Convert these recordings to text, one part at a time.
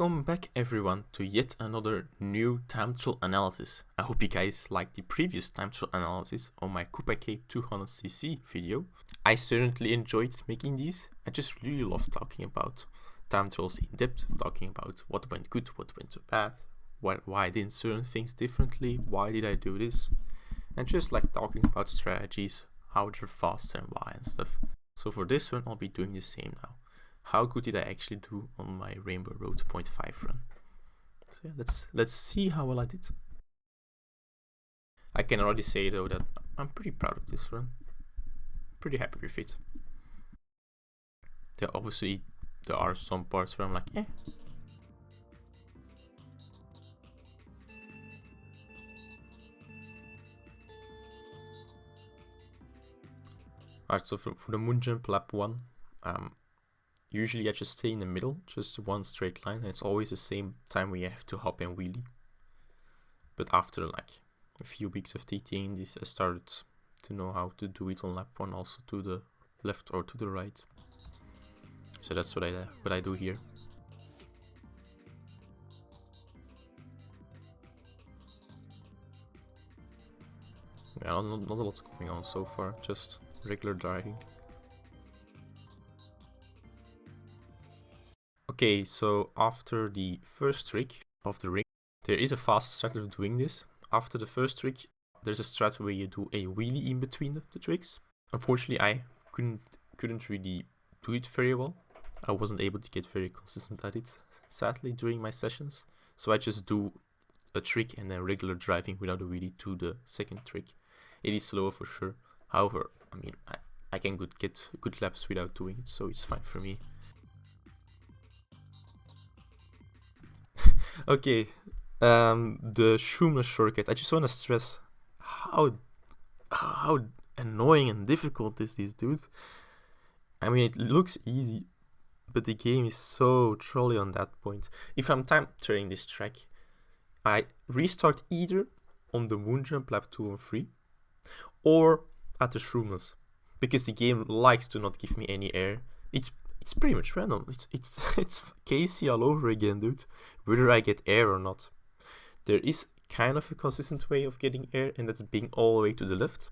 Welcome back everyone to yet another new time trial analysis. I hope you guys liked the previous time trial analysis on my Coupe 200cc video. I certainly enjoyed making these. I just really love talking about time trials in depth, talking about what went good, what went bad, why I did certain things differently, why did I do this, and just like talking about strategies, how they're fast and why and stuff. So for this one I'll be doing the same now. How good did I actually do on my Rainbow Road 0.5 run? So yeah, let's see how well I did. I can already say though that I'm pretty proud of this run. Pretty happy with it. Obviously there are some parts where I'm like, eh. Alright, so for the moonjump lap 1, usually I just stay in the middle, just one straight line, and it's always the same time we have to hop and wheelie. But after like a few weeks of TTing this, I started to know how to do it on lap 1, also to the left or to the right. So that's what I do here. Yeah, not a lot going on so far, just regular driving. Okay, so after the first trick of the ring, there is a fast strat of doing this. After the first trick, there's a strat where you do a wheelie in between the tricks. Unfortunately, I couldn't really do it very well. I wasn't able to get very consistent at it, sadly, during my sessions. So I just do a trick and then regular driving without a wheelie to the second trick. It is slower for sure. However, I mean, I can get good laps without doing it, so it's fine for me. Okay, the Shoeless shortcut. I just want to stress how annoying and difficult this is, dude. I mean, it looks easy, but the game is so trolly on that point. If I'm time trialing this track, I restart either on the moonjump lap 2 or 3, or at the Shoeless, because the game likes to not give me any air. It's pretty much random. It's Casey all over again, dude. Whether I get air or not. There is kind of a consistent way of getting air, and that's being all the way to the left.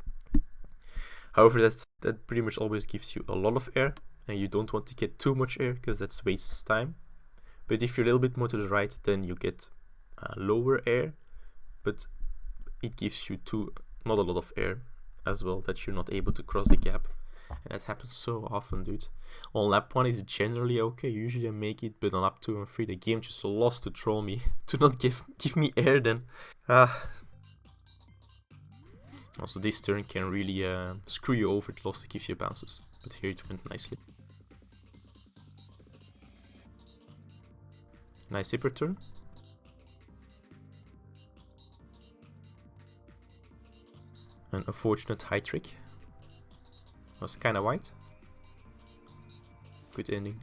However, that pretty much always gives you a lot of air, and you don't want to get too much air because that wastes time. But if you're a little bit more to the right, then you get lower air, but it gives you not a lot of air as well, that you're not able to cross the gap. And that happens so often, dude. On lap 1 is generally okay, usually I make it, but on lap 2 and 3 the game just lost to troll me, to not give me air then. Also this turn can really screw you over, it lost to give you bounces, but here it went nicely. Nice zipper turn. An unfortunate high trick. Was kind of wide. Good ending.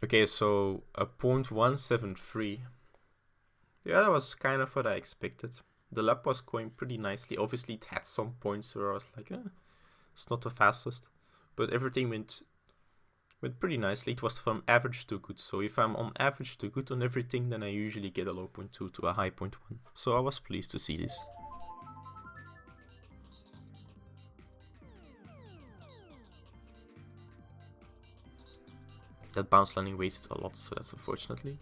Okay, so a 0.173. Yeah, that was kind of what I expected. The lap was going pretty nicely. Obviously, it had some points where I was like, it's not the fastest, but everything went pretty nicely. It was from average to good. So if I'm on average to good on everything, then I usually get a low 0.2 to a high 0.1. So I was pleased to see this. That bounce landing wasted a lot, so that's unfortunately.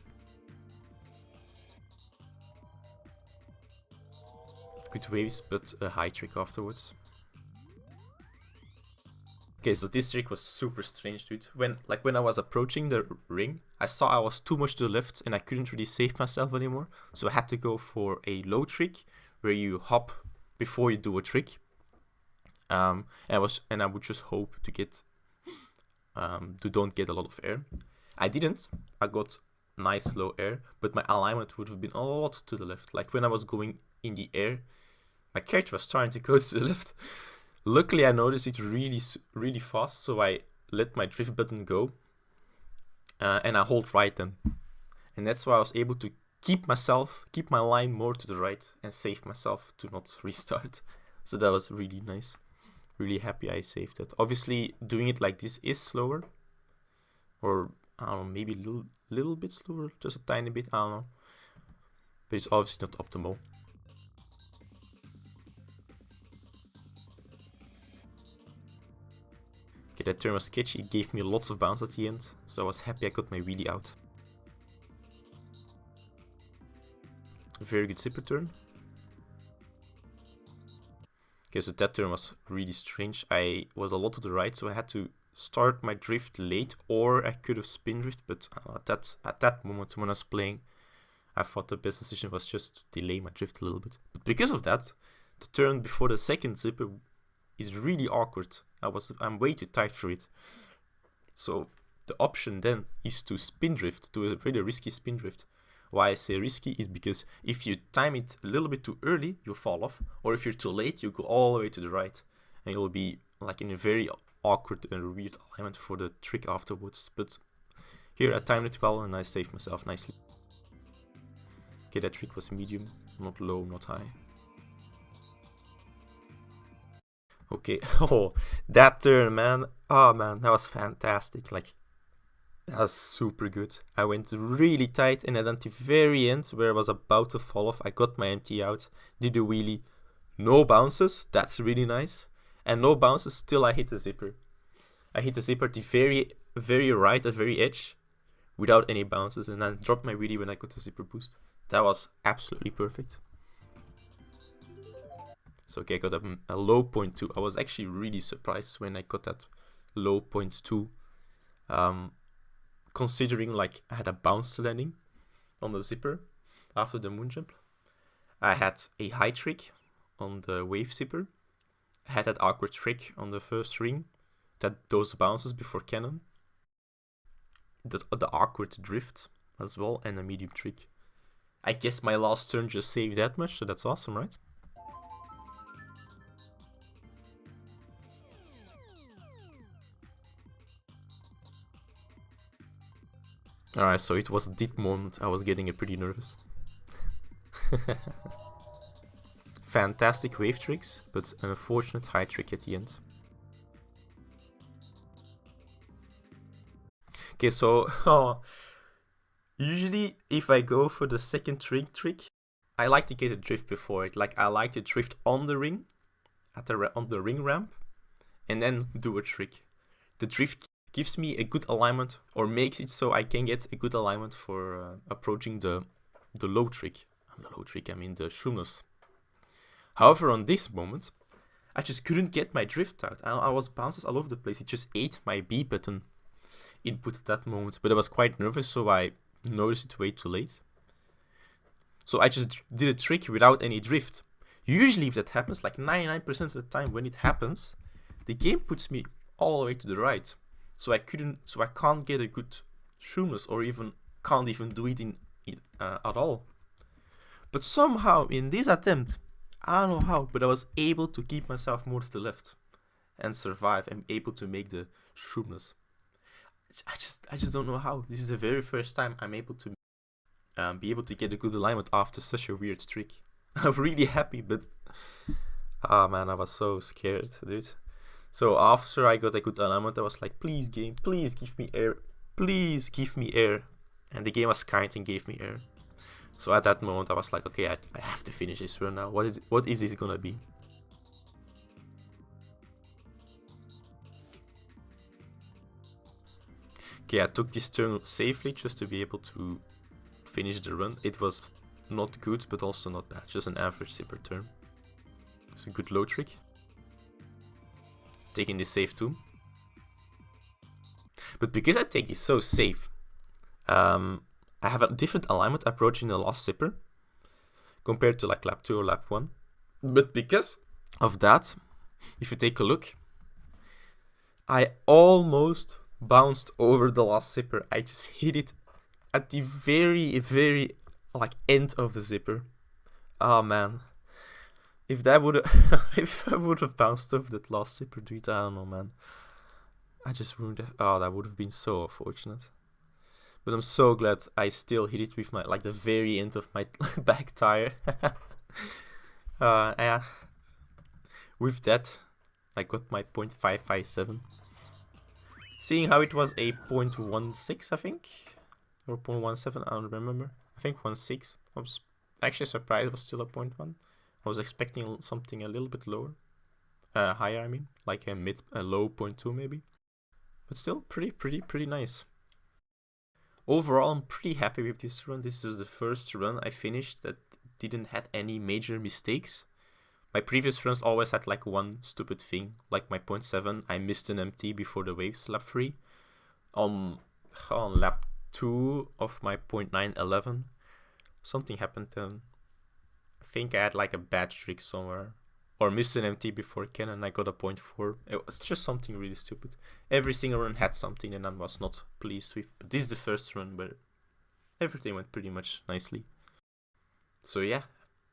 Good waves, but a high trick afterwards. Okay, so this trick was super strange, dude. When I was approaching the ring, I saw I was too much to the left and I couldn't really save myself anymore. So I had to go for a low trick where you hop before you do a trick. And I would just hope to get don't get a lot of air. I didn't. I got nice low air, but my alignment would have been a lot to the left. Like when I was going in the air, my character was trying to go to the left. Luckily, I noticed it really fast, so I let my drift button go, and I hold right then, and that's why I was able to keep my line more to the right, and save myself to not restart. So that was really nice. Really happy I saved it. Obviously, doing it like this is slower, or I don't know, maybe a little bit slower, just a tiny bit, I don't know. But it's obviously not optimal. Okay, that turn was sketchy. It gave me lots of bounce at the end, so I was happy I got my wheelie out. Very good zipper turn. Okay, so that turn was really strange. I was a lot to the right, so I had to start my drift late, or I could have spin drift, but at that moment when I was playing, I thought the best decision was just to delay my drift a little bit. But because of that, the turn before the second zipper is really awkward. I'm way too tight for it. So the option then is to spin drift, do a really risky spin drift. Why I say risky is because if you time it a little bit too early, you'll fall off, or if you're too late, you go all the way to the right, and you'll be like in a very awkward and weird alignment for the trick afterwards. But here I timed it well and I saved myself nicely. Okay, that trick was medium, not low, not high. Okay, oh, that turn, man. Oh man, that was fantastic. Like, that was super good. I went really tight, and then at the very end, where I was about to fall off, I got my MT out, did a wheelie, no bounces, that's really nice. And no bounces, still I hit the zipper. I hit the zipper at the very right, at the very edge, without any bounces, and then dropped my wheelie when I got the zipper boost. That was absolutely perfect. So okay, I got a low 0.2. I was actually really surprised when I got that low 0.2. Considering like I had a bounce landing on the zipper after the moon jump. I had a high trick on the wave zipper. I had that awkward trick on the first ring, those bounces before cannon. The awkward drift as well, and a medium trick. I guess my last turn just saved that much, so that's awesome, right? Alright, so it was at that moment I was getting pretty nervous. Fantastic wave tricks, but an unfortunate high trick at the end. Okay, so usually if I go for the second trick, I like to get a drift before it. Like, I like to drift on the ring, on the ring ramp, and then do a trick. The drift gives me a good alignment, or makes it so I can get a good alignment for approaching the low trick. The low trick, I mean the shroomless. However, on this moment, I just couldn't get my drift out. I was bounces all over the place. It just ate my B button input at that moment. But I was quite nervous, so I noticed it way too late. So I just did a trick without any drift. Usually if that happens, like 99% of the time when it happens, the game puts me all the way to the right. So I can't get a good shroomless, or even can't even do it at all. But somehow in this attempt, I don't know how, but I was able to keep myself more to the left and survive and able to make the shroomless. I just don't know how. This is the very first time I'm able to be able to get a good alignment after such a weird trick. I'm really happy, but ah man, I was so scared, dude. So after I got a good alignment, I was like, please game, please give me air, please give me air. And the game was kind and gave me air. So at that moment I was like, okay, I have to finish this run now. What is this gonna be? Okay, I took this turn safely just to be able to finish the run. It was not good, but also not bad. Just an average zipper turn. It's a good low trick. Taking this safe too. But because I take this so safe, I have a different alignment approaching the last zipper compared to like lap 2 or lap 1. But because of that, if you take a look, I almost bounced over the last zipper. I just hit it at the very like end of the zipper. Oh man. If that would if I would have bounced over that last zipper, dude, I don't know, man. I just ruined it. Oh, that would have been so unfortunate. But I'm so glad I still hit it with my, like, the very end of my back tire. Yeah. With that, I got my .557. Seeing how it was a 0.16, I think, or 0.17, I don't remember. I think 1.6. I was actually surprised it was still a 0.1. I was expecting something a little bit lower, higher. I mean, like a low 0.2 maybe. But still, pretty nice. Overall, I'm pretty happy with this run. This was the first run I finished that didn't have any major mistakes. My previous runs always had like one stupid thing, like my 0.7, I missed an MT before the waves lap 3. On lap 2 of my 0.911, something happened then. I think I had like a bad trick somewhere, or missed an MT before Ken and I got a 0.4. It was just something really stupid. Every single run had something and I was not pleased with. But this is the first run where everything went pretty much nicely. So yeah,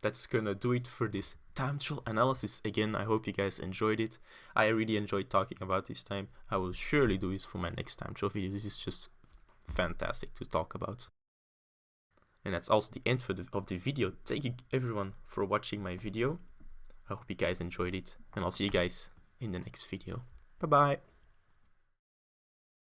that's gonna do it for this time trial analysis. Again, I hope you guys enjoyed it. I really enjoyed talking about this time. I will surely do this for my next time trial video. This is just fantastic to talk about. And that's also the end of the video. Thank you everyone for watching my video. I hope you guys enjoyed it, and I'll see you guys in the next video. Bye bye.